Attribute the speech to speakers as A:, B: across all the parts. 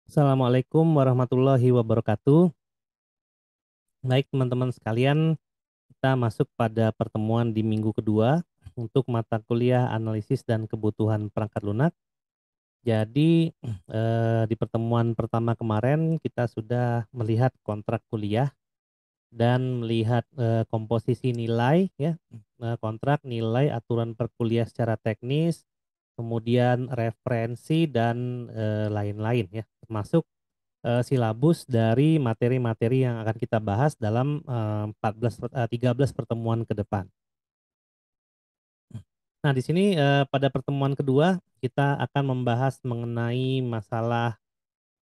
A: Assalamualaikum warahmatullahi wabarakatuh. Baik teman-teman sekalian, kita masuk pada pertemuan di minggu kedua untuk mata kuliah analisis dan kebutuhan perangkat lunak. Jadi di pertemuan pertama kemarin kita sudah melihat kontrak kuliah dan melihat komposisi nilai ya, kontrak nilai aturan perkuliah secara teknis, kemudian referensi dan lain-lain ya, termasuk silabus dari materi-materi yang akan kita bahas dalam 13 pertemuan ke depan. Nah, di sini pada pertemuan kedua kita akan membahas mengenai masalah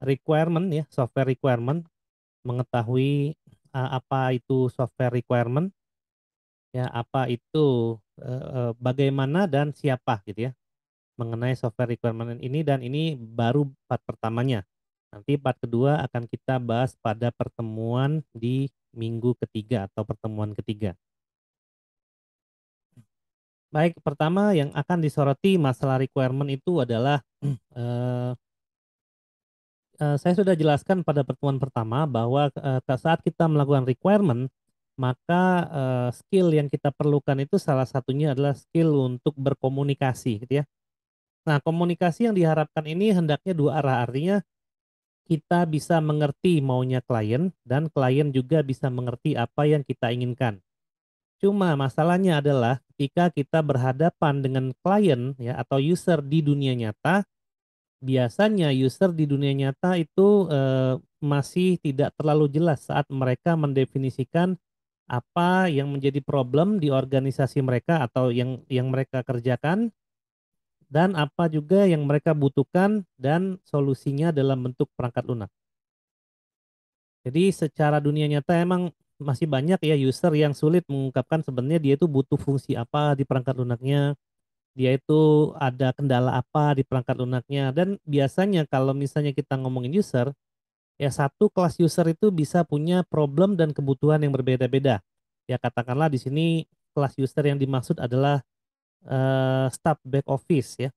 A: requirement ya, software requirement, mengetahui apa itu software requirement, ya, apa itu bagaimana dan siapa gitu ya, mengenai software requirement ini, dan ini baru part pertamanya. Nanti part kedua akan kita bahas pada pertemuan di minggu ketiga atau pertemuan ketiga. Baik, pertama yang akan disoroti masalah requirement itu adalah eh, saya sudah jelaskan pada pertemuan pertama bahwa saat kita melakukan requirement, maka skill yang kita perlukan itu salah satunya adalah skill untuk berkomunikasi gitu ya. Nah, komunikasi yang diharapkan ini hendaknya dua arah, artinya kita bisa mengerti maunya klien dan klien juga bisa mengerti apa yang kita inginkan. Cuma masalahnya adalah ketika kita berhadapan dengan klien ya atau user di dunia nyata, biasanya user di dunia nyata itu masih tidak terlalu jelas saat mereka mendefinisikan apa yang menjadi problem di organisasi mereka atau yang mereka kerjakan, dan apa juga yang mereka butuhkan dan solusinya dalam bentuk perangkat lunak. Jadi secara dunia nyata emang masih banyak ya user yang sulit mengungkapkan sebenarnya dia itu butuh fungsi apa di perangkat lunaknya, dia itu ada kendala apa di perangkat lunaknya, dan biasanya kalau misalnya kita ngomongin user, ya satu kelas user itu bisa punya problem dan kebutuhan yang berbeda-beda. Ya katakanlah di sini kelas user yang dimaksud adalah staff back office ya.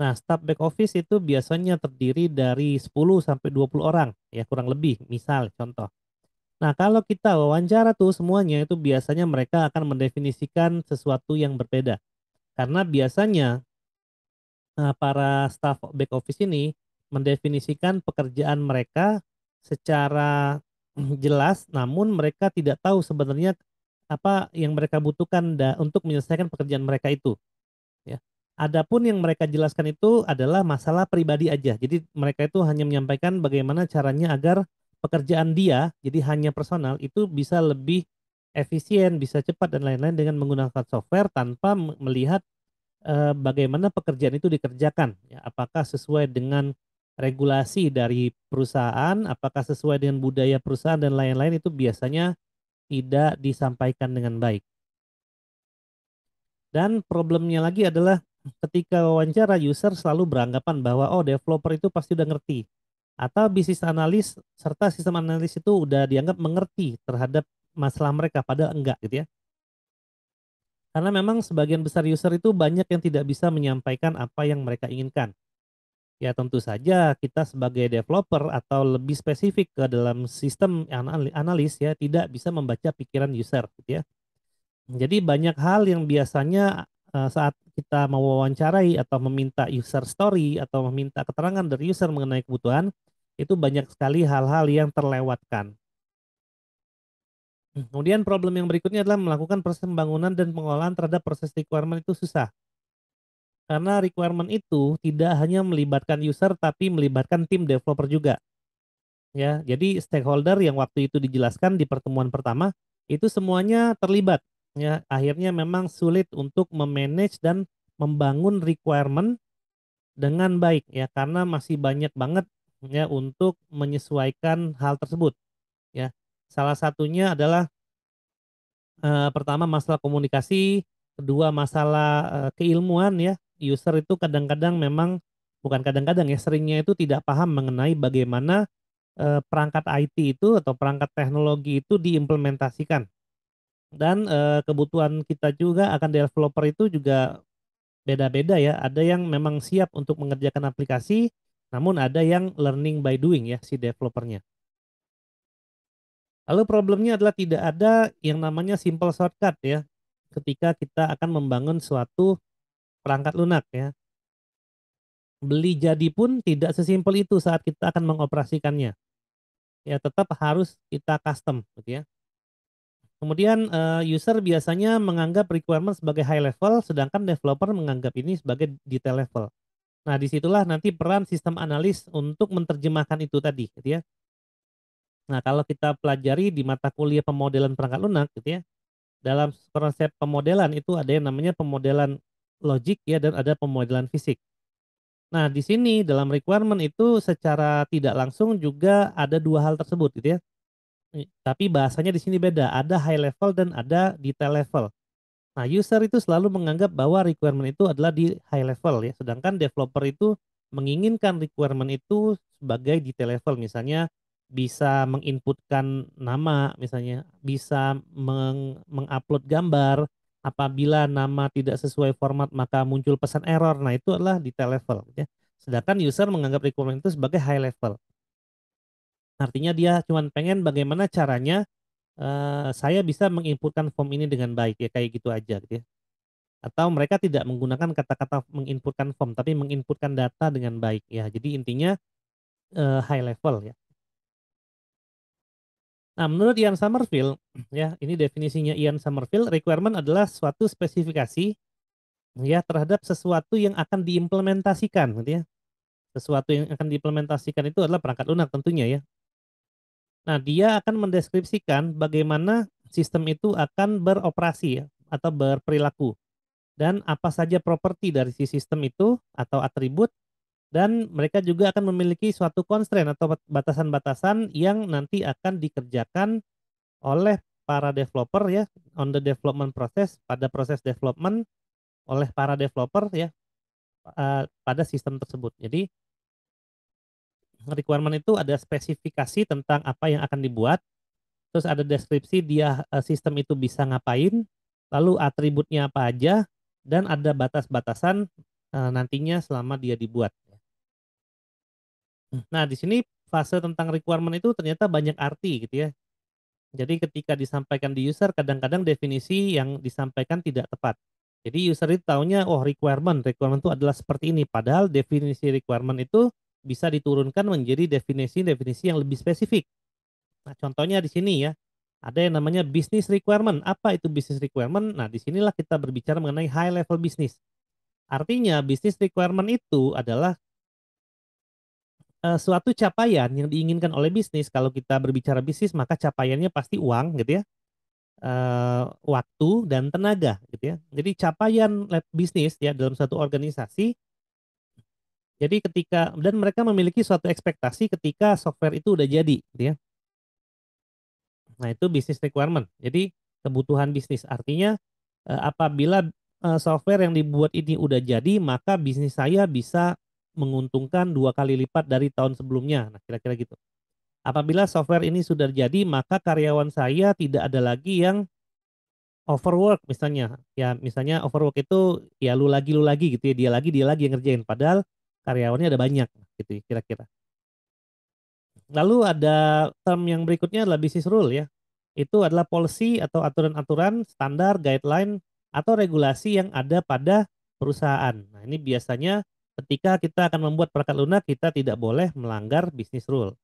A: Nah, staff back office itu biasanya terdiri dari 10 sampai 20 orang ya kurang lebih, misal contoh. Nah, kalau kita wawancara tuh semuanya itu biasanya mereka akan mendefinisikan sesuatu yang berbeda. Karena biasanya para staff back office ini mendefinisikan pekerjaan mereka secara jelas, namun mereka tidak tahu sebenarnya apa yang mereka butuhkan untuk menyelesaikan pekerjaan mereka itu, ya. Adapun yang mereka jelaskan itu adalah masalah pribadi aja. Jadi mereka itu hanya menyampaikan bagaimana caranya agar pekerjaan dia, jadi hanya personal, itu bisa lebih efisien, bisa cepat dan lain-lain dengan menggunakan software tanpa melihat bagaimana pekerjaan itu dikerjakan, ya. Apakah sesuai dengan regulasi dari perusahaan, apakah sesuai dengan budaya perusahaan dan lain-lain, itu biasanya tidak disampaikan dengan baik. Dan problemnya lagi adalah ketika wawancara user selalu beranggapan bahwa oh developer itu pasti udah ngerti, atau bisnis analis serta sistem analis itu udah dianggap mengerti terhadap masalah mereka, padahal enggak gitu ya. Karena memang sebagian besar user itu banyak yang tidak bisa menyampaikan apa yang mereka inginkan. Ya tentu saja kita sebagai developer atau lebih spesifik ke dalam sistem analis ya tidak bisa membaca pikiran user gitu ya. Jadi banyak hal yang biasanya saat kita mau wawancarai atau meminta user story atau meminta keterangan dari user mengenai kebutuhan, itu banyak sekali hal-hal yang terlewatkan. Kemudian problem yang berikutnya adalah melakukan proses pembangunan dan pengolahan terhadap proses requirement itu susah. Karena requirement itu tidak hanya melibatkan user tapi melibatkan tim developer juga. Ya, jadi stakeholder yang waktu itu dijelaskan di pertemuan pertama itu semuanya terlibat. Ya, akhirnya memang sulit untuk memanage dan membangun requirement dengan baik ya karena masih banyak banget ya untuk menyesuaikan hal tersebut ya. Salah satunya adalah pertama masalah komunikasi, kedua masalah keilmuan ya. User itu kadang-kadang memang bukan kadang-kadang ya, seringnya itu tidak paham mengenai bagaimana perangkat IT itu atau perangkat teknologi itu diimplementasikan. Dan kebutuhan kita juga akan developer itu juga beda-beda ya. Ada yang memang siap untuk mengerjakan aplikasi, Namun ada yang learning by doing ya si developernya. Lalu problemnya adalah tidak ada yang namanya simple shortcut ya, ketika kita akan membangun suatu perangkat lunak ya. Beli jadi pun tidak sesimpel itu saat kita akan mengoperasikannya. Ya tetap harus kita custom gitu ya. Kemudian user biasanya menganggap requirement sebagai high level, sedangkan developer menganggap ini sebagai detail level. Nah, disitulah nanti peran sistem analis untuk menerjemahkan itu tadi, gitu ya. Nah, kalau kita pelajari di mata kuliah pemodelan perangkat lunak, gitu ya, dalam konsep pemodelan itu ada yang namanya pemodelan logik ya dan ada pemodelan fisik. Nah, di sini dalam requirement itu secara tidak langsung juga ada dua hal tersebut, gitu ya. Tapi bahasanya di sini beda, ada high level dan ada detail level. Nah, user itu selalu menganggap bahwa requirement itu adalah di high level ya, sedangkan developer itu menginginkan requirement itu sebagai detail level. Misalnya bisa menginputkan nama, misalnya bisa mengupload gambar. Apabila nama tidak sesuai format maka muncul pesan error. Nah, itu adalah detail level ya. Sedangkan user menganggap requirement itu sebagai high level. Artinya dia cuma pengen bagaimana caranya saya bisa menginputkan form ini dengan baik ya kayak gitu aja gitu ya. Atau mereka tidak menggunakan kata-kata menginputkan form, tapi menginputkan data dengan baik ya. Jadi intinya high level ya. Nah, menurut Ian Sommerville ya, ini definisinya Ian Sommerville, requirement adalah suatu spesifikasi ya terhadap sesuatu yang akan diimplementasikan gitu ya. Sesuatu yang akan diimplementasikan itu adalah perangkat lunak tentunya ya. Nah, dia akan mendeskripsikan bagaimana sistem itu akan beroperasi ya atau berperilaku dan apa saja properti dari si sistem itu atau atribut. Dan mereka juga akan memiliki suatu constraint atau batasan-batasan yang nanti akan dikerjakan oleh para developer ya, on the development process, pada proses development oleh para developer ya, pada sistem tersebut. Jadi requirement itu ada spesifikasi tentang apa yang akan dibuat, terus ada deskripsi dia sistem itu bisa ngapain, lalu atributnya apa aja, dan ada batas-batasan nantinya selama dia dibuat. Nah, di sini fase tentang requirement itu ternyata banyak arti gitu ya. Jadi ketika disampaikan di user kadang-kadang definisi yang disampaikan tidak tepat. Jadi user itu taunya oh requirement itu adalah seperti ini. Padahal definisi requirement itu bisa diturunkan menjadi definisi-definisi yang lebih spesifik. Nah, contohnya di sini ya. Ada yang namanya business requirement. Apa itu business requirement? Nah, disinilah kita berbicara mengenai high level business. Artinya business requirement itu adalah suatu capaian yang diinginkan oleh bisnis. Kalau kita berbicara bisnis maka capaiannya pasti uang gitu ya, waktu dan tenaga gitu ya. Jadi capaian bisnis ya dalam suatu organisasi, jadi ketika dan mereka memiliki suatu ekspektasi ketika software itu udah jadi gitu ya. Nah, itu business requirement. Jadi kebutuhan bisnis. Artinya apabila software yang dibuat ini udah jadi, maka bisnis saya bisa menguntungkan 2 kali lipat dari tahun sebelumnya. Nah, kira-kira gitu. Apabila software ini sudah jadi, maka karyawan saya tidak ada lagi yang overwork misalnya. Ya, misalnya overwork itu ya lu lagi gitu ya, dia lagi yang ngerjain. Padahal karyawannya ada banyak gitu ya, kira-kira. Lalu ada term yang berikutnya adalah business rule ya. Itu adalah policy atau aturan-aturan, standar, guideline, atau regulasi yang ada pada perusahaan. Nah, ini biasanya ketika kita akan membuat perangkat lunak, kita tidak boleh melanggar business rule.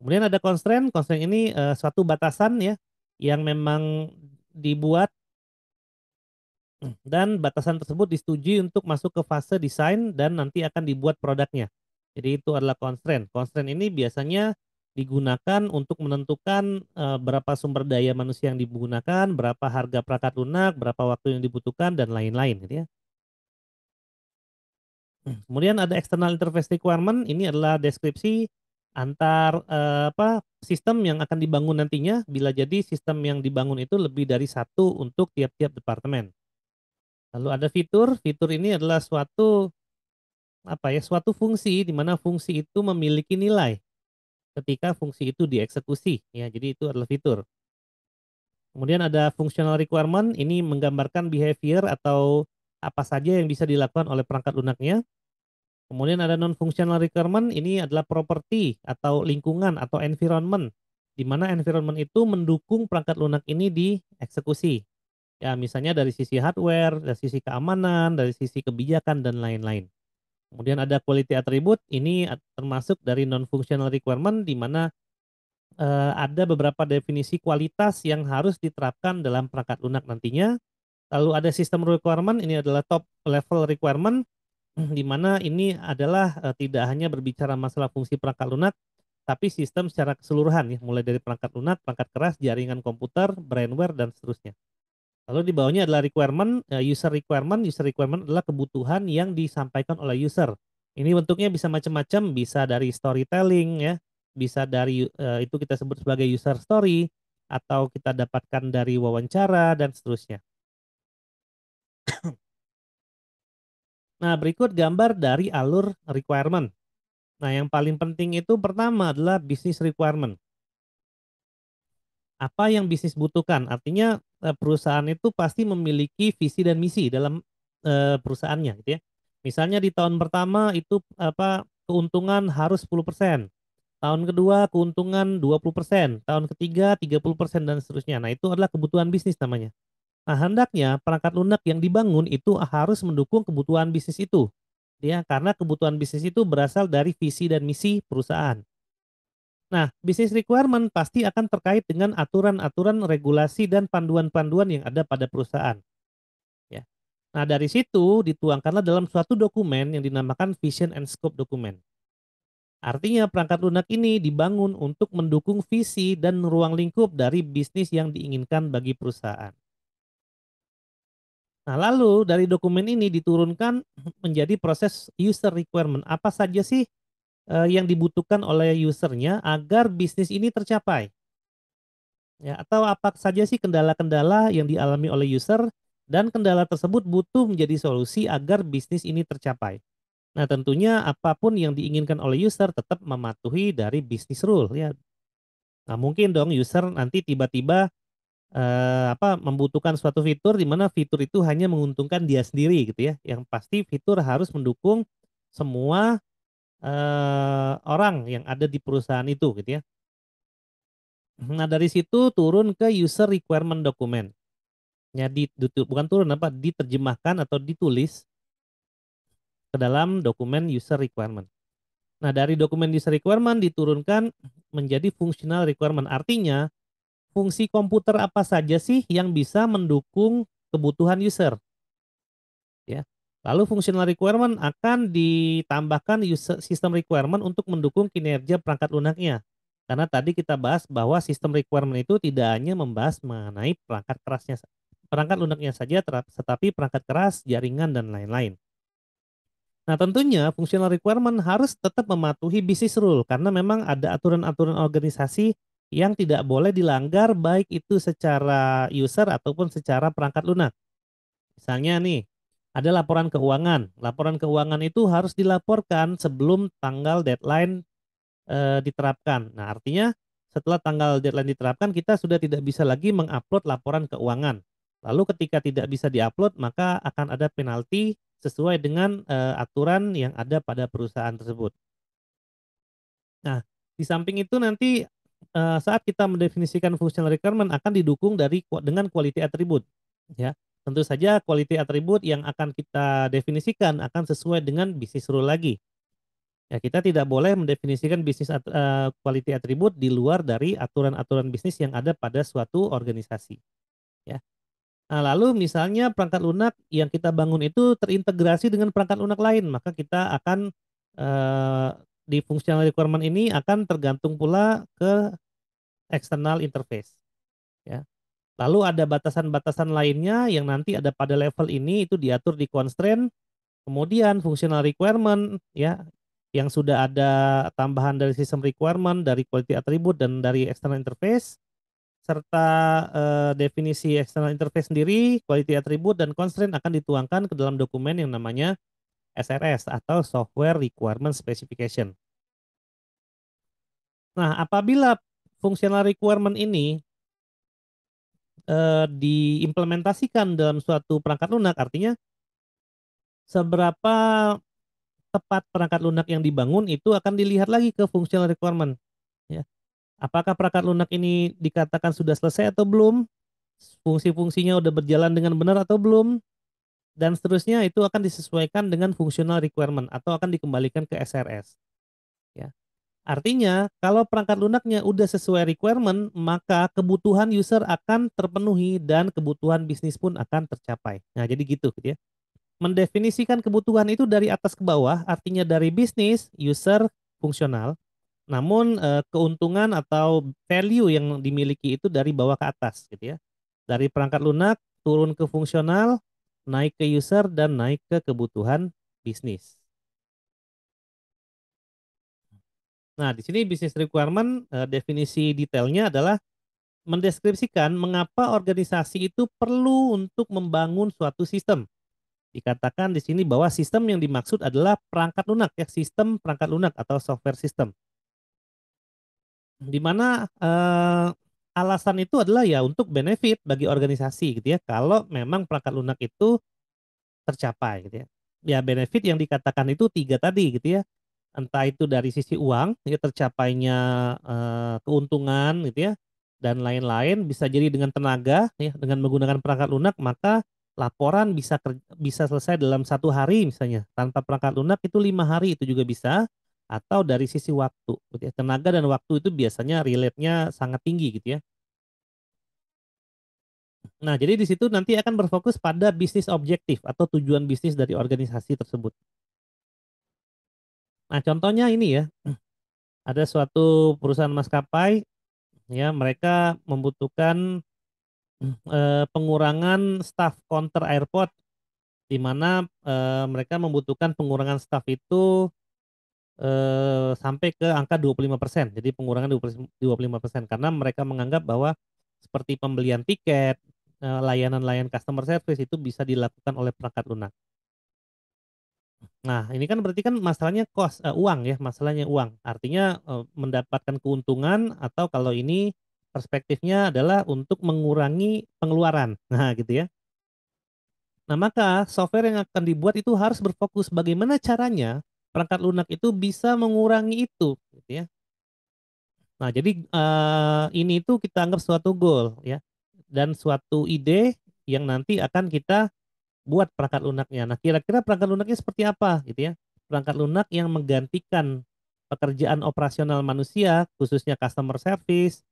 A: Kemudian ada constraint, constraint ini suatu batasan ya yang memang dibuat dan batasan tersebut disetujui untuk masuk ke fase desain dan nanti akan dibuat produknya. Jadi itu adalah constraint. Constraint ini biasanya digunakan untuk menentukan berapa sumber daya manusia yang digunakan, berapa harga perangkat lunak, berapa waktu yang dibutuhkan dan lain-lain gitu ya. Kemudian ada external interface requirement, ini adalah deskripsi antar sistem yang akan dibangun nantinya bila jadi sistem yang dibangun itu lebih dari satu untuk tiap-tiap departemen. Lalu ada fitur, fitur ini adalah suatu fungsi di mana fungsi itu memiliki nilai ketika fungsi itu dieksekusi ya. Jadi itu adalah fitur. Kemudian ada functional requirement, ini menggambarkan behavior atau apa saja yang bisa dilakukan oleh perangkat lunaknya. Kemudian ada non-functional requirement, ini adalah properti atau lingkungan atau environment, di mana environment itu mendukung perangkat lunak ini dieksekusi. Ya, misalnya dari sisi hardware, dari sisi keamanan, dari sisi kebijakan, dan lain-lain. Kemudian ada quality attribute, ini termasuk dari non-functional requirement, di mana ada beberapa definisi kualitas yang harus diterapkan dalam perangkat lunak nantinya. Lalu ada system requirement, ini adalah top level requirement, di mana ini adalah tidak hanya berbicara masalah fungsi perangkat lunak, tapi sistem secara keseluruhan ya, mulai dari perangkat lunak, perangkat keras, jaringan komputer, brainware, dan seterusnya. Lalu di bawahnya adalah requirement, user requirement. User requirement adalah kebutuhan yang disampaikan oleh user. Ini bentuknya bisa macam-macam, bisa dari storytelling ya, bisa dari itu kita sebut sebagai user story, atau kita dapatkan dari wawancara dan seterusnya. Nah, berikut gambar dari alur requirement. Nah, yang paling penting itu pertama adalah business requirement. Apa yang bisnis butuhkan? Artinya perusahaan itu pasti memiliki visi dan misi dalam perusahaannya gitu ya. Misalnya di tahun pertama itu keuntungan harus 10%. Tahun kedua keuntungan 20%, tahun ketiga 30% dan seterusnya. Nah, itu adalah kebutuhan bisnis namanya. Nah, hendaknya perangkat lunak yang dibangun itu harus mendukung kebutuhan bisnis itu. Ya, karena kebutuhan bisnis itu berasal dari visi dan misi perusahaan. Nah, business requirement pasti akan terkait dengan aturan-aturan regulasi dan panduan-panduan yang ada pada perusahaan. Ya. Nah, dari situ dituangkanlah dalam suatu dokumen yang dinamakan Vision and Scope Document. Artinya perangkat lunak ini dibangun untuk mendukung visi dan ruang lingkup dari bisnis yang diinginkan bagi perusahaan. Nah, lalu dari dokumen ini diturunkan menjadi proses user requirement. Apa saja sih yang dibutuhkan oleh usernya agar bisnis ini tercapai? Ya, atau apa saja sih kendala-kendala yang dialami oleh user dan kendala tersebut butuh menjadi solusi agar bisnis ini tercapai. Nah, tentunya apapun yang diinginkan oleh user tetap mematuhi dari bisnis rule ya. Nah, mungkin dong user nanti tiba-tiba membutuhkan suatu fitur di mana fitur itu hanya menguntungkan dia sendiri gitu ya. Yang pasti fitur harus mendukung semua orang yang ada di perusahaan itu gitu ya. Nah, dari situ turun ke user requirement document. Ya, bukan turun diterjemahkan atau ditulis ke dalam dokumen user requirement. Nah, dari dokumen user requirement diturunkan menjadi functional requirement. Artinya, fungsi komputer apa saja sih yang bisa mendukung kebutuhan user, ya. Lalu functional requirement akan ditambahkan user system requirement untuk mendukung kinerja perangkat lunaknya. Karena tadi kita bahas bahwa sistem requirement itu tidak hanya membahas mengenai perangkat lunaknya saja, tetapi perangkat keras, jaringan, dan lain-lain. Nah, tentunya functional requirement harus tetap mematuhi business rule karena memang ada aturan-aturan organisasi yang tidak boleh dilanggar baik itu secara user ataupun secara perangkat lunak. Misalnya nih, ada laporan keuangan. Laporan keuangan itu harus dilaporkan sebelum tanggal deadline diterapkan. Nah, artinya setelah tanggal deadline diterapkan kita sudah tidak bisa lagi mengupload laporan keuangan. Lalu ketika tidak bisa diupload maka akan ada penalti sesuai dengan aturan yang ada pada perusahaan tersebut. Nah, di samping itu nanti saat kita mendefinisikan functional requirement akan didukung dengan quality attribute ya. Tentu saja quality attribute yang akan kita definisikan akan sesuai dengan business rule lagi. Ya, kita tidak boleh mendefinisikan quality attribute di luar dari aturan-aturan bisnis yang ada pada suatu organisasi, ya. Nah, lalu misalnya perangkat lunak yang kita bangun itu terintegrasi dengan perangkat lunak lain, maka kita akan eee, di functional requirement ini akan tergantung pula ke external interface, ya. Lalu ada batasan-batasan lainnya yang nanti ada pada level ini itu diatur di constraint. Kemudian functional requirement ya, yang sudah ada tambahan dari sistem requirement, dari quality attribute dan dari external interface, serta definisi external interface sendiri, quality attribute dan constraint akan dituangkan ke dalam dokumen yang namanya SRS atau Software Requirement Specification. Nah, apabila functional requirement ini diimplementasikan dalam suatu perangkat lunak, artinya seberapa tepat perangkat lunak yang dibangun itu akan dilihat lagi ke functional requirement, ya. Apakah perangkat lunak ini dikatakan sudah selesai atau belum? Fungsi-fungsinya udah berjalan dengan benar atau belum? Dan seterusnya itu akan disesuaikan dengan functional requirement atau akan dikembalikan ke SRS, ya. Artinya, kalau perangkat lunaknya udah sesuai requirement, maka kebutuhan user akan terpenuhi dan kebutuhan bisnis pun akan tercapai. Nah, jadi gitu ya. Mendefinisikan kebutuhan itu dari atas ke bawah, artinya dari bisnis, user, fungsional. Namun keuntungan atau value yang dimiliki itu dari bawah ke atas gitu ya. Dari perangkat lunak turun ke fungsional, naik ke user dan naik ke kebutuhan bisnis. Nah, di sini business requirement definisi detailnya adalah mendeskripsikan mengapa organisasi itu perlu untuk membangun suatu sistem. Dikatakan di sini bahwa sistem yang dimaksud adalah perangkat lunak ya, sistem perangkat lunak atau software system. Di mana alasan itu adalah ya untuk benefit bagi organisasi gitu ya. Kalau memang perangkat lunak itu tercapai gitu ya. Ya benefit yang dikatakan itu tiga tadi gitu ya. Entah itu dari sisi uang ya tercapainya keuntungan gitu ya dan lain-lain, bisa jadi dengan tenaga ya dengan menggunakan perangkat lunak maka laporan bisa selesai dalam 1 hari misalnya, tanpa perangkat lunak itu 5 hari itu juga bisa, atau dari sisi waktu gitu ya. Tenaga dan waktu itu biasanya relate-nya sangat tinggi gitu ya. Nah, jadi di situ nanti akan berfokus pada bisnis objektif atau tujuan bisnis dari organisasi tersebut. Nah, contohnya ini ya, ada suatu perusahaan maskapai ya, mereka membutuhkan pengurangan staf counter airport, di mana mereka membutuhkan pengurangan staf itu sampai ke angka 25%. Jadi pengurangan 25% karena mereka menganggap bahwa seperti pembelian tiket, layanan-layanan customer service itu bisa dilakukan oleh perangkat lunak. Nah, ini kan berarti kan masalahnya uang ya, masalahnya uang. Artinya mendapatkan keuntungan atau kalau ini perspektifnya adalah untuk mengurangi pengeluaran. Nah, gitu ya. Nah, maka software yang akan dibuat itu harus berfokus bagaimana caranya perangkat lunak itu bisa mengurangi itu, gitu ya. Nah, jadi ini itu kita anggap suatu goal ya dan suatu ide yang nanti akan kita buat perangkat lunaknya. Nah, kira-kira perangkat lunaknya seperti apa gitu ya? Perangkat lunak yang menggantikan pekerjaan operasional manusia, khususnya customer service,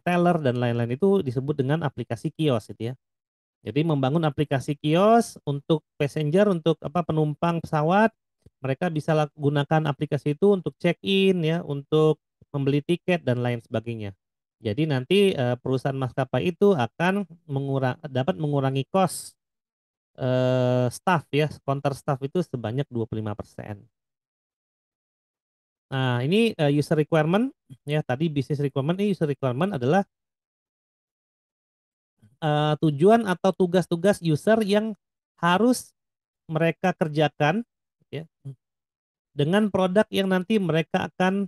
A: teller dan lain-lain itu disebut dengan aplikasi kios gitu ya. Jadi membangun aplikasi kios untuk passenger, untuk apa penumpang pesawat, mereka bisa gunakan aplikasi itu untuk check in ya, untuk membeli tiket dan lain sebagainya. Jadi nanti perusahaan maskapai itu akan dapat mengurangi cost staff ya, counter staff itu sebanyak 25%. Nah, ini user requirement ya, tadi business requirement, ini user requirement adalah tujuan atau tugas-tugas user yang harus mereka kerjakan ya, dengan produk yang nanti mereka akan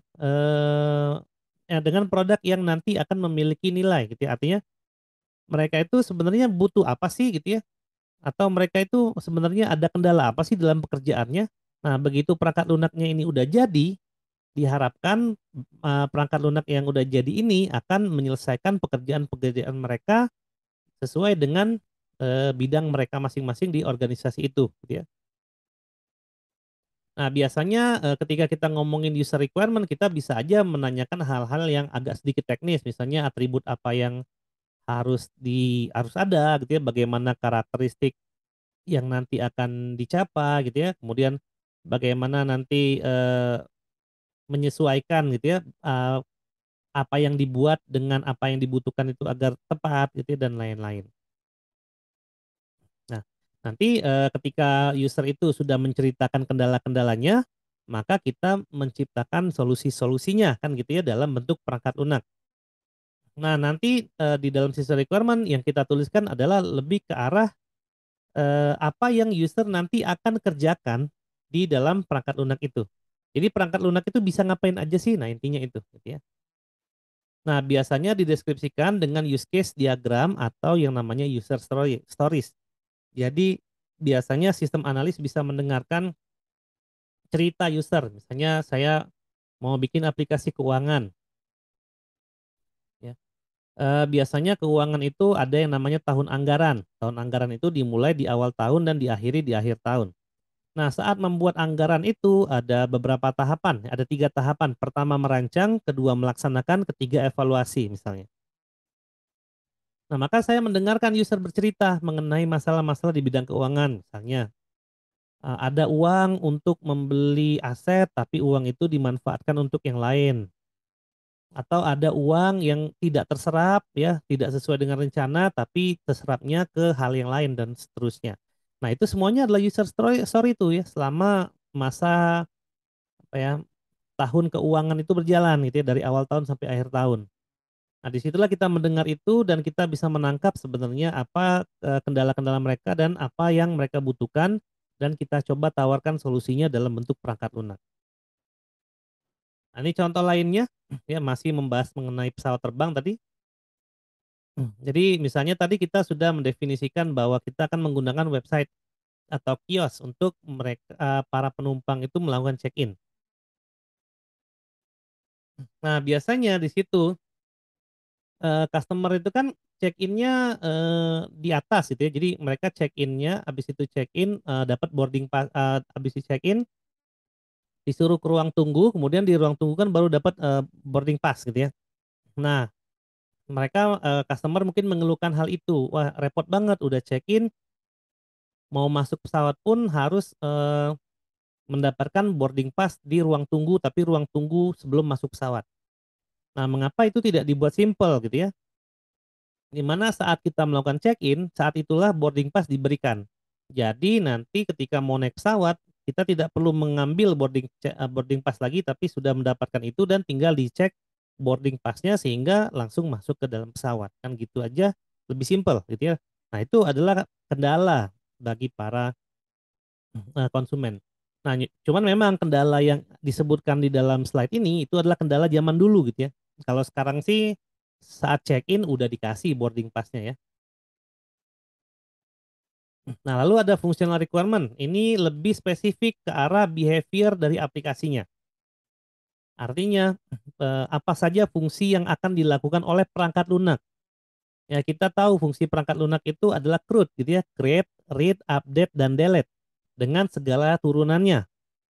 A: dengan produk yang nanti akan memiliki nilai gitu ya. Artinya mereka itu sebenarnya butuh apa sih gitu ya, atau mereka itu sebenarnya ada kendala apa sih dalam pekerjaannya. Nah, begitu perangkat lunaknya ini udah jadi, diharapkan perangkat lunak yang udah jadi ini akan menyelesaikan pekerjaan-pekerjaan mereka sesuai dengan bidang mereka masing-masing di organisasi itu gitu ya. Nah, biasanya ketika kita ngomongin user requirement, kita bisa aja menanyakan hal-hal yang agak sedikit teknis, misalnya atribut apa yang harus ada gitu ya, bagaimana karakteristik yang nanti akan dicapai gitu ya, kemudian bagaimana nanti menyesuaikan gitu ya, apa yang dibuat dengan apa yang dibutuhkan itu agar tepat gitu ya, dan lain-lain. Nah, nanti ketika user itu sudah menceritakan kendala-kendalanya, maka kita menciptakan solusi-solusinya kan gitu ya dalam bentuk perangkat lunak. Nah, nanti di dalam sisi requirement yang kita tuliskan adalah lebih ke arah apa yang user nanti akan kerjakan di dalam perangkat lunak itu. Jadi perangkat lunak itu bisa ngapain aja sih? Nah, intinya itu gitu ya. Nah, biasanya dideskripsikan dengan use case diagram atau yang namanya stories. Jadi biasanya sistem analis bisa mendengarkan cerita user. Misalnya saya mau bikin aplikasi keuangan, ya. Biasanya keuangan itu ada yang namanya tahun anggaran. Tahun anggaran itu dimulai di awal tahun dan diakhiri di akhir tahun. Nah, saat membuat anggaran itu ada beberapa tahapan, ada 3 tahapan. Pertama merancang, kedua melaksanakan, ketiga evaluasi misalnya. Nah, maka saya mendengarkan user bercerita mengenai masalah-masalah di bidang keuangan. Misalnya, ada uang untuk membeli aset, tapi uang itu dimanfaatkan untuk yang lain. Atau ada uang yang tidak terserap, ya, tidak sesuai dengan rencana, tapi terserapnya ke hal yang lain dan seterusnya. Nah, itu semuanya adalah user story itu ya, selama masa apa ya, tahun keuangan itu berjalan gitu ya, dari awal tahun sampai akhir tahun. Nah, disitulah kita mendengar itu dan kita bisa menangkap sebenarnya apa kendala-kendala mereka dan apa yang mereka butuhkan dan kita coba tawarkan solusinya dalam bentuk perangkat lunak. Nah, ini contoh lainnya ya masih membahas mengenai pesawat terbang tadi. Jadi misalnya tadi kita sudah mendefinisikan bahwa kita akan menggunakan website atau kios untuk mereka para penumpang itu melakukan check-in. Nah, biasanya di situ customer itu kan check-in-nya, di atas gitu ya. Jadi mereka check-in-nya, habis itu check-in, dapat boarding pass, habis di check-in disuruh ke ruang tunggu, kemudian di ruang tunggu kan baru dapat, boarding pass gitu ya. Nah, mereka, customer mungkin mengeluhkan hal itu, "Wah, repot banget udah check-in, mau masuk pesawat pun harus, mendapatkan boarding pass di ruang tunggu, tapi ruang tunggu sebelum masuk pesawat." Nah, mengapa itu tidak dibuat simpel gitu ya? Di mana saat kita melakukan check-in, saat itulah boarding pass diberikan. Jadi nanti ketika mau naik pesawat, kita tidak perlu mengambil boarding pass lagi, tapi sudah mendapatkan itu dan tinggal dicek boarding pass-nya sehingga langsung masuk ke dalam pesawat. Kan gitu aja lebih simpel gitu ya. Nah, itu adalah kendala bagi para konsumen. Nah, cuman memang kendala yang disebutkan di dalam slide ini itu adalah kendala zaman dulu gitu ya. Kalau sekarang sih saat check-in udah dikasih boarding pass-nya ya. Nah, lalu ada functional requirement. Ini lebih spesifik ke arah behavior dari aplikasinya. Artinya, apa saja fungsi yang akan dilakukan oleh perangkat lunak. Ya, kita tahu fungsi perangkat lunak itu adalah CRUD gitu ya, create, read, update, dan delete dengan segala turunannya.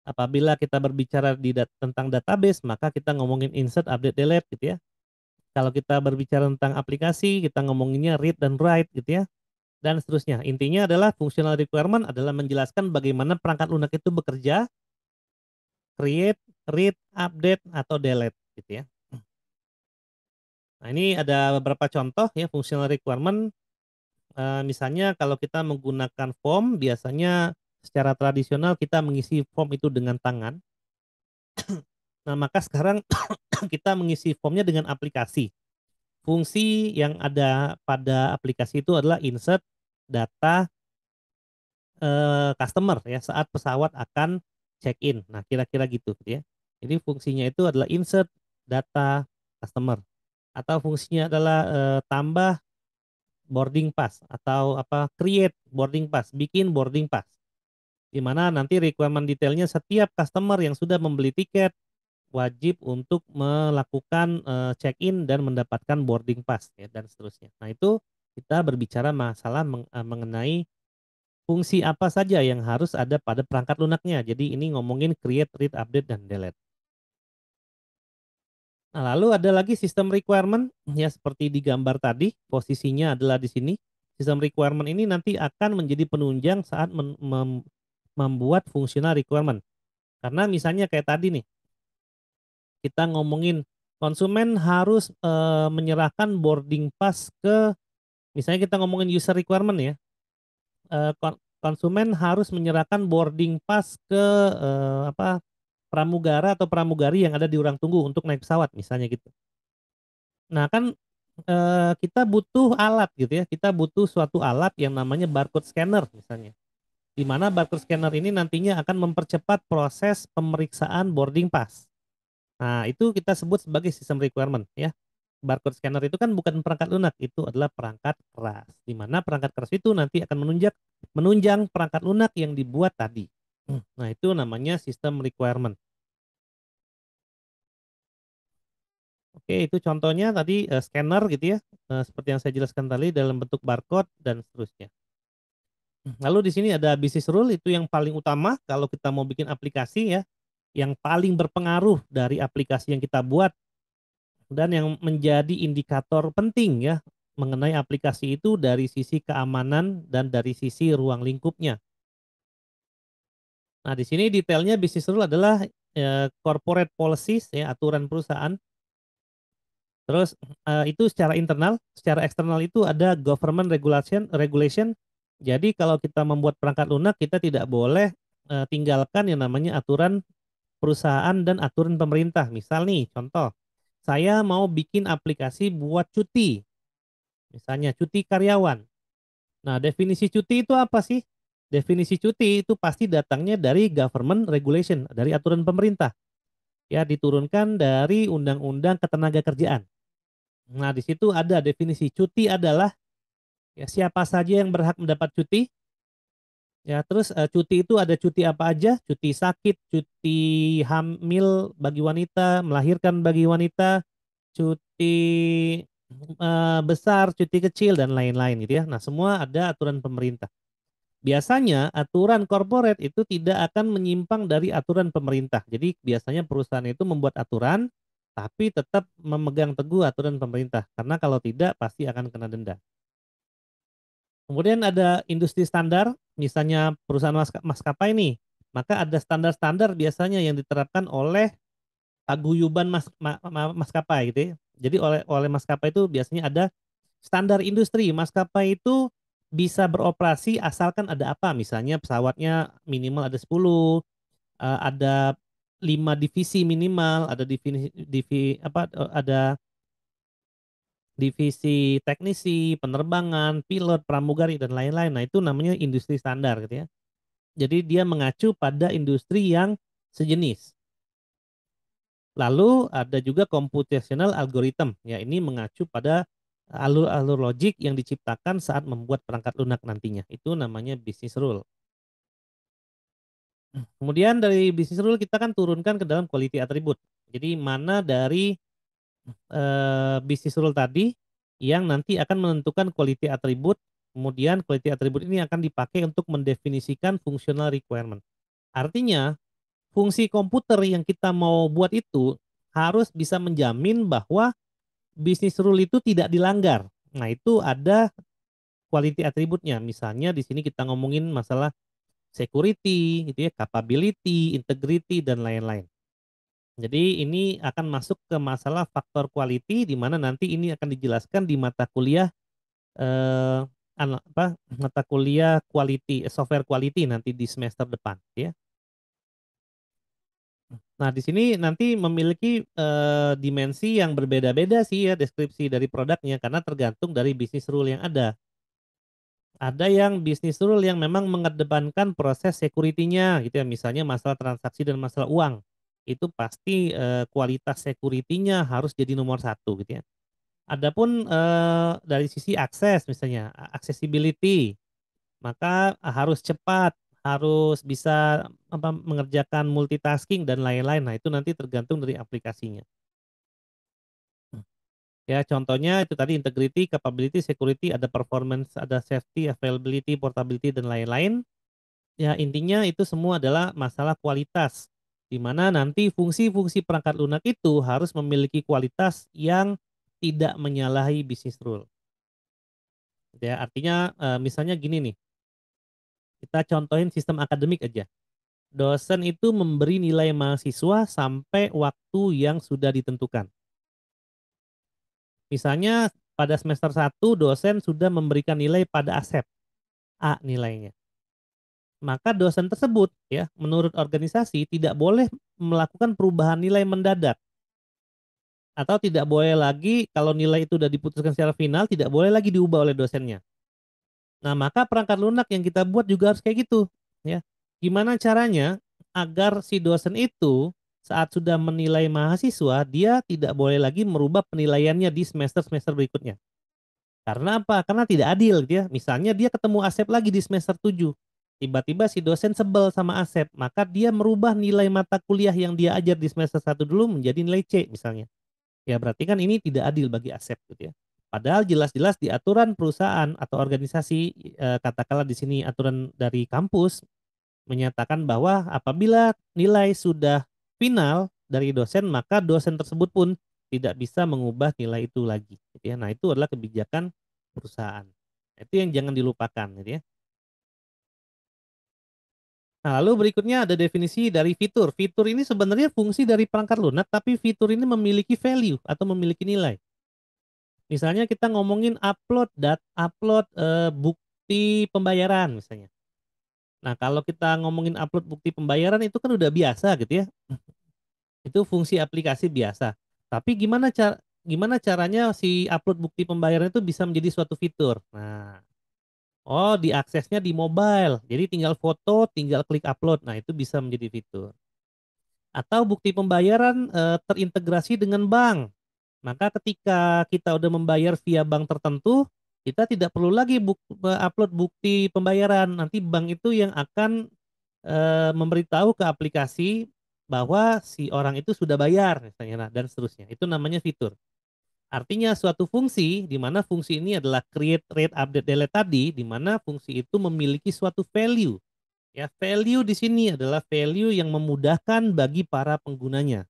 A: Apabila kita berbicara tentang database, maka kita ngomongin insert, update, delete gitu ya. Kalau kita berbicara tentang aplikasi, kita ngomonginnya read dan write gitu ya, dan seterusnya. Intinya adalah functional requirement adalah menjelaskan bagaimana perangkat lunak itu bekerja, create, read, update, atau delete gitu ya. Nah, ini ada beberapa contoh ya functional requirement. Misalnya kalau kita menggunakan form, biasanya secara tradisional kita mengisi form itu dengan tangan. Nah, maka sekarang kita mengisi formnya dengan aplikasi. Fungsi yang ada pada aplikasi itu adalah insert data customer ya saat pesawat akan check-in. Nah, kira-kira gitu ya. Jadi fungsinya itu adalah insert data customer atau fungsinya adalah tambah boarding pass atau apa create boarding pass, bikin boarding pass. Di mana nanti requirement detailnya setiap customer yang sudah membeli tiket wajib untuk melakukan check-in dan mendapatkan boarding pass ya dan seterusnya. Nah, itu kita berbicara masalah mengenai fungsi apa saja yang harus ada pada perangkat lunaknya. Jadi ini ngomongin create, read, update, dan delete. Nah, lalu ada lagi sistem requirement ya seperti di gambar tadi, posisinya adalah di sini. Sistem requirement ini nanti akan menjadi penunjang saat membuat fungsional requirement. Karena misalnya kayak tadi nih, kita ngomongin konsumen harus menyerahkan boarding pass ke, misalnya kita ngomongin user requirement ya, konsumen harus menyerahkan boarding pass ke apa pramugara atau pramugari yang ada di ruang tunggu untuk naik pesawat misalnya gitu. Nah kan kita butuh alat gitu ya, kita butuh suatu alat yang namanya barcode scanner misalnya. Di mana barcode scanner ini nantinya akan mempercepat proses pemeriksaan boarding pass. Nah, itu kita sebut sebagai sistem requirement ya. Barcode scanner itu kan bukan perangkat lunak, itu adalah perangkat keras. Di mana perangkat keras itu nanti akan menunjang perangkat lunak yang dibuat tadi. Nah, itu namanya sistem requirement. Oke, itu contohnya tadi scanner gitu ya, seperti yang saya jelaskan tadi dalam bentuk barcode dan seterusnya. Lalu di sini ada business rule itu yang paling utama kalau kita mau bikin aplikasi ya, yang paling berpengaruh dari aplikasi yang kita buat dan yang menjadi indikator penting ya mengenai aplikasi itu dari sisi keamanan dan dari sisi ruang lingkupnya. Nah, di sini detailnya business rule adalah corporate policies ya, aturan perusahaan. Terus itu secara internal, secara eksternal itu ada government regulation. Jadi kalau kita membuat perangkat lunak kita tidak boleh tinggalkan yang namanya aturan perusahaan dan aturan pemerintah. Misal nih, contoh, saya mau bikin aplikasi buat cuti, misalnya cuti karyawan. Nah, definisi cuti itu apa sih? Definisi cuti itu pasti datangnya dari government regulation, dari aturan pemerintah. Ya, diturunkan dari Undang-Undang Ketenagakerjaan. Nah, di situ ada definisi cuti adalah ya siapa saja yang berhak mendapat cuti. Ya, terus cuti itu ada cuti apa aja? Cuti sakit, cuti hamil bagi wanita, melahirkan bagi wanita, cuti besar, cuti kecil dan lain-lain gitu ya. Nah, semua ada aturan pemerintah. Biasanya aturan corporate itu tidak akan menyimpang dari aturan pemerintah. Jadi biasanya perusahaan itu membuat aturan tapi tetap memegang teguh aturan pemerintah karena kalau tidak pasti akan kena denda. Kemudian ada industri standar, misalnya perusahaan maskapai nih, maka ada standar-standar biasanya yang diterapkan oleh paguyuban maskapai gitu ya. Jadi oleh maskapai itu biasanya ada standar industri. Maskapai itu bisa beroperasi asalkan ada apa? Misalnya pesawatnya minimal ada 10, ada 5 divisi minimal, ada ada divisi teknisi, penerbangan, pilot, pramugari dan lain-lain. Nah, itu namanya industri standar gitu ya. Jadi dia mengacu pada industri yang sejenis. Lalu ada juga computational algorithm. Ya, ini mengacu pada alur-alur logik yang diciptakan saat membuat perangkat lunak nantinya. Itu namanya business rule. Kemudian dari business rule kita kan turunkan ke dalam quality attribute. Jadi mana dari business rule tadi yang nanti akan menentukan quality attribute. Kemudian quality attribute ini akan dipakai untuk mendefinisikan functional requirement. Artinya fungsi komputer yang kita mau buat itu harus bisa menjamin bahwa bisnis rule itu tidak dilanggar. Nah, itu ada quality attribute-nya. Misalnya di sini kita ngomongin masalah security, gitu ya, capability, integrity dan lain-lain. Jadi ini akan masuk ke masalah faktor quality di mana nanti ini akan dijelaskan di mata kuliah eh mata kuliah quality software quality nanti di semester depan ya. Nah, di sini nanti memiliki dimensi yang berbeda-beda sih ya deskripsi dari produknya karena tergantung dari bisnis rule yang ada. Ada yang bisnis rule yang memang mengedepankan proses security-nya gitu ya, misalnya masalah transaksi dan masalah uang. Itu pasti kualitas security-nya harus jadi nomor satu gitu ya. Adapun dari sisi akses misalnya, accessibility, maka harus cepat, harus bisa mengerjakan multitasking dan lain-lain. Nah, itu nanti tergantung dari aplikasinya. Ya, contohnya itu tadi integrity, capability, security, ada performance, ada safety, availability, portability dan lain-lain. Ya, intinya itu semua adalah masalah kualitas. Di mana nanti fungsi-fungsi perangkat lunak itu harus memiliki kualitas yang tidak menyalahi business rule. Ya, artinya misalnya gini nih, kita contohin sistem akademik aja. Dosen itu memberi nilai mahasiswa sampai waktu yang sudah ditentukan. Misalnya pada semester 1 dosen sudah memberikan nilai pada Asep, A nilainya. Maka dosen tersebut ya menurut organisasi tidak boleh melakukan perubahan nilai mendadak atau tidak boleh lagi kalau nilai itu sudah diputuskan secara final tidak boleh lagi diubah oleh dosennya. Nah, maka perangkat lunak yang kita buat juga harus kayak gitu, ya. Gimana caranya agar si dosen itu saat sudah menilai mahasiswa, dia tidak boleh lagi merubah penilaiannya di semester-semester berikutnya. Karena apa? Karena tidak adil gitu ya. Misalnya dia ketemu Asep lagi di semester 7. tiba-tiba si dosen sebel sama Asep, maka dia merubah nilai mata kuliah yang dia ajar di semester 1 dulu menjadi nilai C misalnya. Ya berarti kan ini tidak adil bagi Asep gitu ya. Padahal jelas-jelas di aturan perusahaan atau organisasi, katakanlah di sini aturan dari kampus menyatakan bahwa apabila nilai sudah final dari dosen, maka dosen tersebut pun tidak bisa mengubah nilai itu lagi gitu ya. Nah, itu adalah kebijakan perusahaan. Itu yang jangan dilupakan gitu ya. Nah, lalu berikutnya ada definisi dari fitur. Fitur ini sebenarnya fungsi dari perangkat lunak, tapi fitur ini memiliki value atau memiliki nilai. Misalnya kita ngomongin upload bukti pembayaran misalnya. Nah, kalau kita ngomongin upload bukti pembayaran itu kan udah biasa gitu ya. Itu fungsi aplikasi biasa. Tapi gimana caranya si upload bukti pembayaran itu bisa menjadi suatu fitur? Nah, oh diaksesnya di mobile. Jadi tinggal foto, tinggal klik upload. Nah, itu bisa menjadi fitur. Atau bukti pembayaran terintegrasi dengan bank. Maka ketika kita udah membayar via bank tertentu, kita tidak perlu lagi upload bukti pembayaran. Nanti bank itu yang akan memberitahu ke aplikasi bahwa si orang itu sudah bayar misalnya, nah, dan seterusnya. Itu namanya fitur. Artinya suatu fungsi di mana fungsi ini adalah create, read, update, delete tadi, di mana fungsi itu memiliki suatu value. Ya, value di sini adalah value yang memudahkan bagi para penggunanya.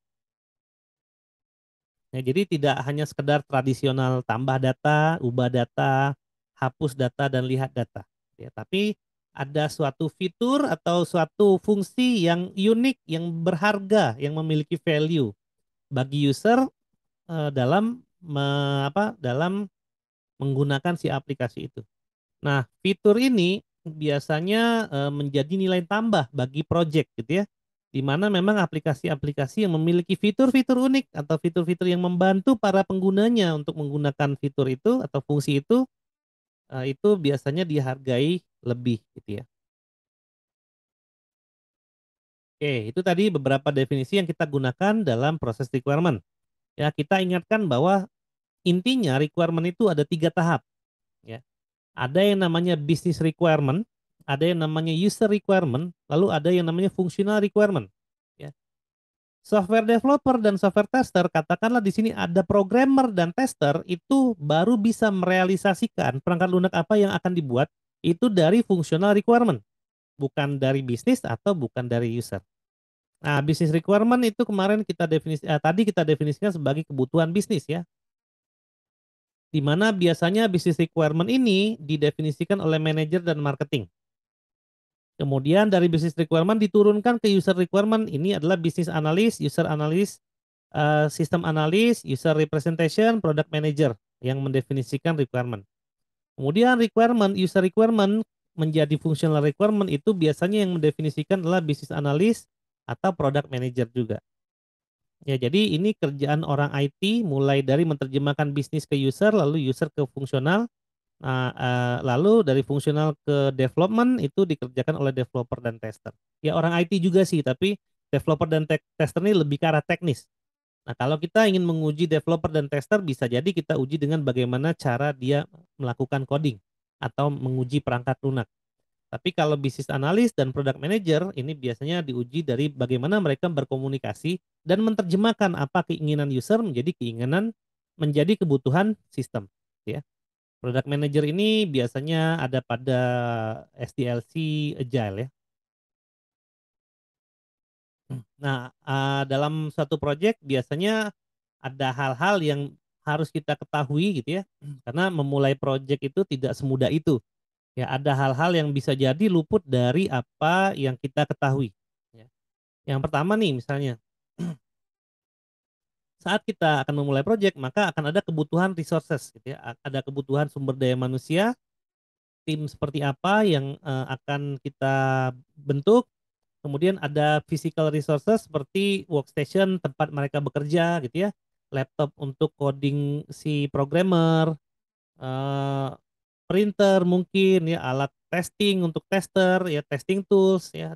A: Ya, jadi tidak hanya sekedar tradisional tambah data, ubah data, hapus data dan lihat data. Ya, tapi ada suatu fitur atau suatu fungsi yang unik, yang berharga, yang memiliki value bagi user dalam menggunakan si aplikasi itu. Nah, fitur ini biasanya menjadi nilai tambah bagi project gitu ya. Di mana memang aplikasi-aplikasi yang memiliki fitur-fitur unik atau fitur-fitur yang membantu para penggunanya untuk menggunakan fitur itu atau fungsi itu biasanya dihargai lebih gitu ya. Oke, itu tadi beberapa definisi yang kita gunakan dalam proses requirement. Ya, kita ingatkan bahwa intinya requirement itu ada 3 tahap. Ya. Ada yang namanya business requirement, ada yang namanya user requirement, lalu ada yang namanya functional requirement. Ya. Software developer dan software tester, katakanlah di sini ada programmer dan tester, itu baru bisa merealisasikan perangkat lunak apa yang akan dibuat itu dari functional requirement, bukan dari bisnis atau bukan dari user. Nah, business requirement itu kemarin tadi kita definisikan sebagai kebutuhan bisnis ya, di mana biasanya business requirement ini didefinisikan oleh manajer dan marketing. Kemudian dari business requirement diturunkan ke user requirement. Ini adalah business analyst, user analyst, system analyst, user representation, product manager yang mendefinisikan requirement. Kemudian user requirement menjadi functional requirement itu biasanya yang mendefinisikan adalah business analyst atau product manager juga. Ya, jadi ini kerjaan orang IT mulai dari menerjemahkan bisnis ke user, lalu user ke fungsional. Nah, lalu dari fungsional ke development itu dikerjakan oleh developer dan tester. Ya orang IT juga sih, tapi developer dan tester ini lebih ke arah teknis. Nah, kalau kita ingin menguji developer dan tester, bisa jadi kita uji dengan bagaimana cara dia melakukan coding atau menguji perangkat lunak. Tapi kalau business analyst dan product manager ini biasanya diuji dari bagaimana mereka berkomunikasi dan menerjemahkan apa keinginan user menjadi kebutuhan sistem, ya. Product manager ini biasanya ada pada SDLC Agile ya. Nah, dalam suatu project biasanya ada hal-hal yang harus kita ketahui gitu ya. Karena memulai project itu tidak semudah itu. Ya, ada hal-hal yang bisa jadi luput dari apa yang kita ketahui. Ya. Yang pertama nih misalnya, saat kita akan memulai project maka akan ada kebutuhan resources gitu ya. Ada kebutuhan sumber daya manusia, tim seperti apa yang akan kita bentuk. Kemudian ada physical resources seperti workstation tempat mereka bekerja gitu ya, laptop untuk coding si programmer, eh, printer mungkin ya, alat testing untuk tester ya, testing tools ya,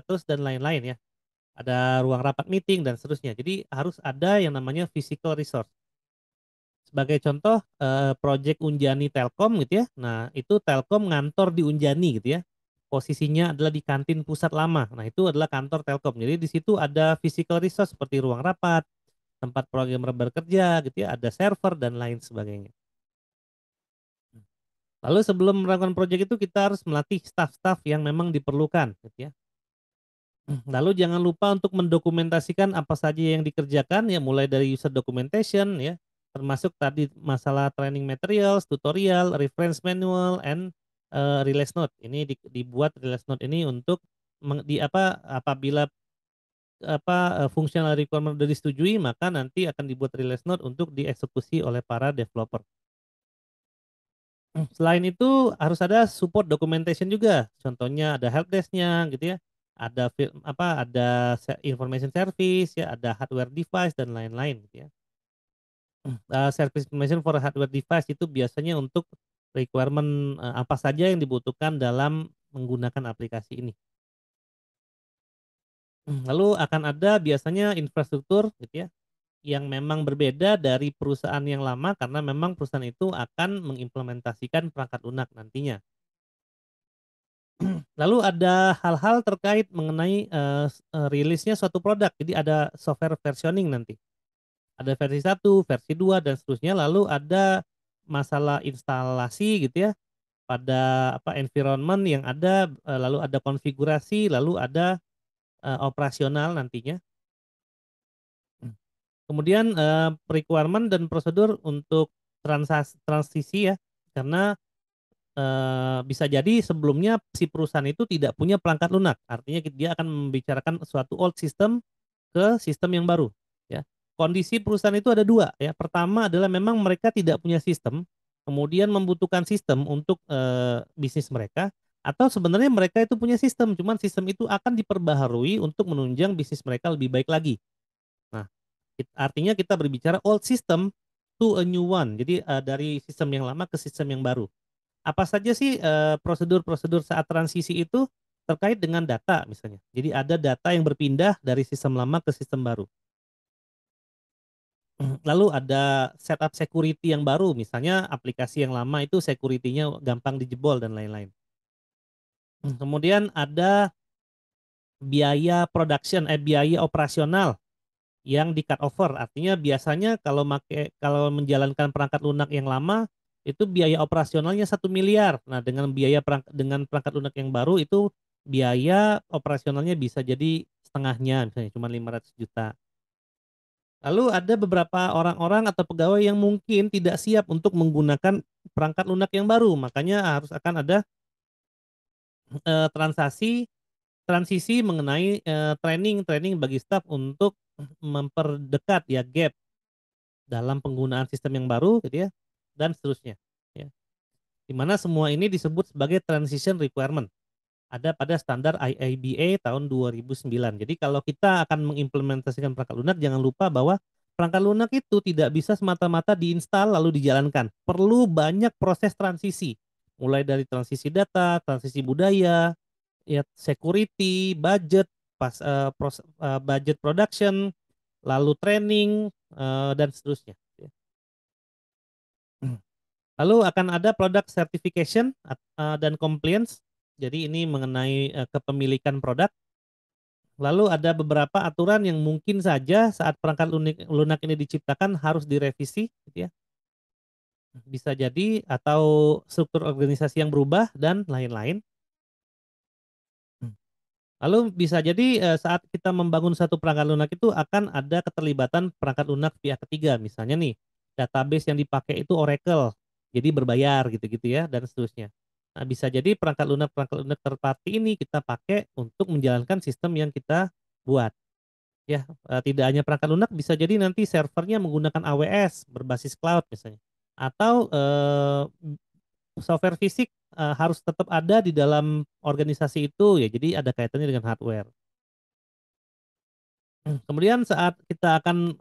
A: terus dan lain-lain ya. Ada ruang rapat meeting dan seterusnya. Jadi harus ada yang namanya physical resource. Sebagai contoh, project Unjani Telkom gitu ya. Nah, itu Telkom ngantor di Unjani gitu ya. posisinya adalah di kantin pusat lama. Nah, itu adalah kantor Telkom. Jadi di situ ada physical resource seperti ruang rapat, tempat programmer bekerja gitu ya, ada server dan lain sebagainya. Lalu sebelum melakukan proyek itu kita harus melatih staf-staf yang memang diperlukan gitu ya. Lalu jangan lupa untuk mendokumentasikan apa saja yang dikerjakan ya, mulai dari user documentation ya, termasuk tadi masalah training materials, tutorial, reference manual, and release note. Ini dibuat release note ini untuk apabila functional requirement sudah disetujui, maka nanti akan dibuat release note untuk dieksekusi oleh para developer. Selain itu harus ada support documentation juga. Contohnya ada helpdesk-nya gitu ya. Ada information service ya, ada hardware device dan lain-lain gitu ya. Service information for hardware device itu biasanya untuk requirement apa saja yang dibutuhkan dalam menggunakan aplikasi ini. Lalu akan ada biasanya infrastruktur gitu ya, yang memang berbeda dari perusahaan yang lama karena memang perusahaan itu akan mengimplementasikan perangkat lunak nantinya. Lalu ada hal-hal terkait mengenai rilisnya suatu produk. Jadi ada software versioning nanti. Ada versi 1, versi 2 dan seterusnya. Lalu ada masalah instalasi gitu ya pada environment yang ada, lalu ada konfigurasi, lalu ada operasional nantinya. Kemudian requirement dan prosedur untuk transisi ya. Karena bisa jadi sebelumnya si perusahaan itu tidak punya perangkat lunak, artinya dia akan membicarakan suatu old system ke sistem yang baru, ya. Kondisi perusahaan itu ada dua, ya. Pertama adalah memang mereka tidak punya sistem, kemudian membutuhkan sistem untuk bisnis mereka, atau sebenarnya mereka itu punya sistem, cuman sistem itu akan diperbaharui untuk menunjang bisnis mereka lebih baik lagi. Nah, artinya kita berbicara old system to a new one, jadi dari sistem yang lama ke sistem yang baru. Apa saja sih prosedur-prosedur saat transisi itu terkait dengan data misalnya. Jadi ada data yang berpindah dari sistem lama ke sistem baru. Lalu ada setup security yang baru, misalnya aplikasi yang lama itu security-nya gampang dijebol dan lain-lain. Kemudian ada biaya operasional yang di cut over. Artinya biasanya kalau menjalankan perangkat lunak yang lama itu biaya operasionalnya 1 miliar. Nah, dengan perangkat lunak yang baru itu biaya operasionalnya bisa jadi setengahnya, misalnya cuma 500 juta. Lalu ada beberapa orang-orang atau pegawai yang mungkin tidak siap untuk menggunakan perangkat lunak yang baru, makanya akan ada transaksi transisi mengenai training bagi staf untuk memperdekat ya gap dalam penggunaan sistem yang baru gitu ya, dan seterusnya ya. Di mana semua ini disebut sebagai transition requirement. Ada pada standar IIBA tahun 2009. Jadi kalau kita akan mengimplementasikan perangkat lunak, jangan lupa bahwa perangkat lunak itu tidak bisa semata-mata diinstal lalu dijalankan. Perlu banyak proses transisi. Mulai dari transisi data, transisi budaya, ya security, budget, budget production, lalu training dan seterusnya. Lalu akan ada product certification dan compliance. Jadi ini mengenai kepemilikan produk. Lalu ada beberapa aturan yang mungkin saja saat perangkat lunak ini diciptakan harus direvisi, gitu ya. Bisa jadi atau struktur organisasi yang berubah dan lain-lain. Lalu bisa jadi saat kita membangun satu perangkat lunak itu akan ada keterlibatan perangkat lunak pihak ketiga. Misalnya nih, database yang dipakai itu Oracle, jadi berbayar gitu-gitu ya, dan seterusnya. Nah, bisa jadi perangkat lunak third party ini kita pakai untuk menjalankan sistem yang kita buat. Ya, tidak hanya perangkat lunak, bisa jadi nanti servernya menggunakan AWS berbasis cloud misalnya. Atau software fisik harus tetap ada di dalam organisasi itu ya, jadi ada kaitannya dengan hardware. Kemudian saat kita akan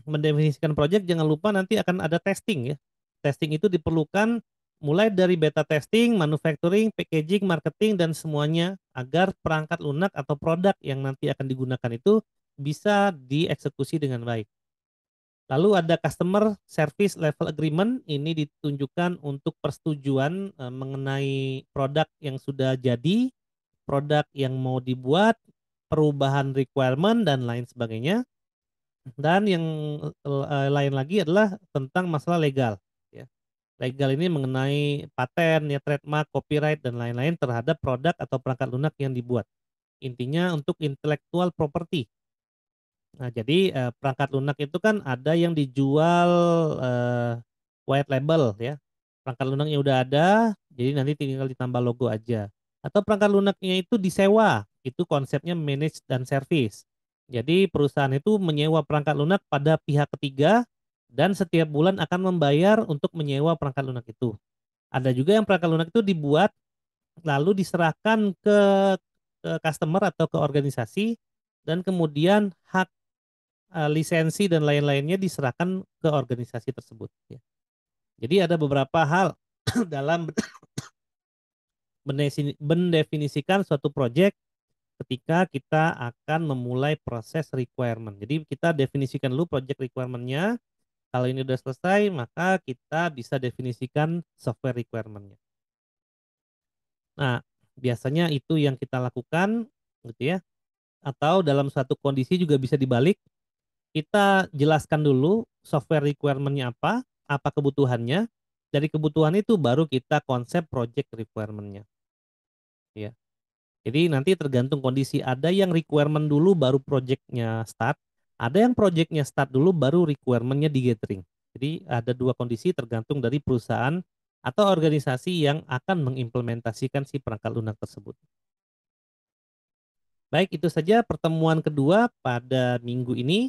A: mendefinisikan project, jangan lupa nanti akan ada testing ya. Testing itu diperlukan mulai dari beta testing, manufacturing, packaging, marketing dan semuanya agar perangkat lunak atau produk yang nanti akan digunakan itu bisa dieksekusi dengan baik. Lalu ada customer service level agreement, ini ditunjukkan untuk persetujuan mengenai produk yang sudah jadi, produk yang mau dibuat, perubahan requirement dan lain sebagainya. Dan yang lain lagi adalah tentang masalah legal, ya. Legal ini mengenai paten, ya, trademark, copyright dan lain-lain terhadap produk atau perangkat lunak yang dibuat. Intinya untuk intellectual property. Nah, jadi perangkat lunak itu kan ada yang dijual eh, white label, ya. Perangkat lunaknya udah ada, jadi nanti tinggal ditambah logo aja. Atau perangkat lunaknya itu disewa, itu konsepnya manage dan service. Jadi perusahaan itu menyewa perangkat lunak pada pihak ketiga dan setiap bulan akan membayar untuk menyewa perangkat lunak itu. Ada juga yang perangkat lunak itu dibuat lalu diserahkan ke customer atau ke organisasi dan kemudian hak lisensi dan lain-lainnya diserahkan ke organisasi tersebut, ya. Jadi ada beberapa hal dalam mendefinisikan suatu project ketika kita akan memulai proses requirement. Jadi kita definisikan dulu project requirement-nya. Kalau ini udah selesai, maka kita bisa definisikan software requirement-nya. Nah, biasanya itu yang kita lakukan, gitu ya. Atau dalam suatu kondisi juga bisa dibalik, kita jelaskan dulu software requirement-nya apa kebutuhannya. Dari kebutuhan itu baru kita konsep project requirement-nya, ya. Jadi nanti tergantung kondisi. Ada yang requirement dulu baru project-nya start, ada yang project-nya start dulu baru requirement-nya di gathering. Jadi ada dua kondisi tergantung dari perusahaan atau organisasi yang akan mengimplementasikan si perangkat lunak tersebut. Baik, itu saja pertemuan kedua pada minggu ini.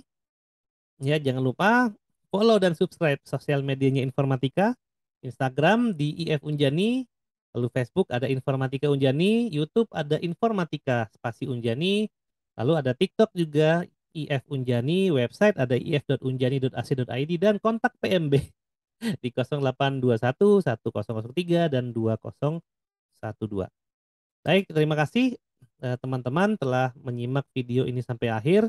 A: Ya, jangan lupa follow dan subscribe sosial medianya Informatika, Instagram di IF Unjani, lalu Facebook ada Informatika Unjani, YouTube ada Informatika Spasi Unjani, lalu ada TikTok juga IF Unjani, website ada if.unjani.ac.id dan kontak PMB di 0821 1003 dan 2012. Baik, terima kasih teman-teman telah menyimak video ini sampai akhir.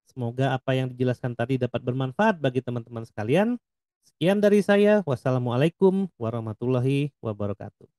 A: Semoga apa yang dijelaskan tadi dapat bermanfaat bagi teman-teman sekalian. Sekian dari saya. Wassalamualaikum warahmatullahi wabarakatuh.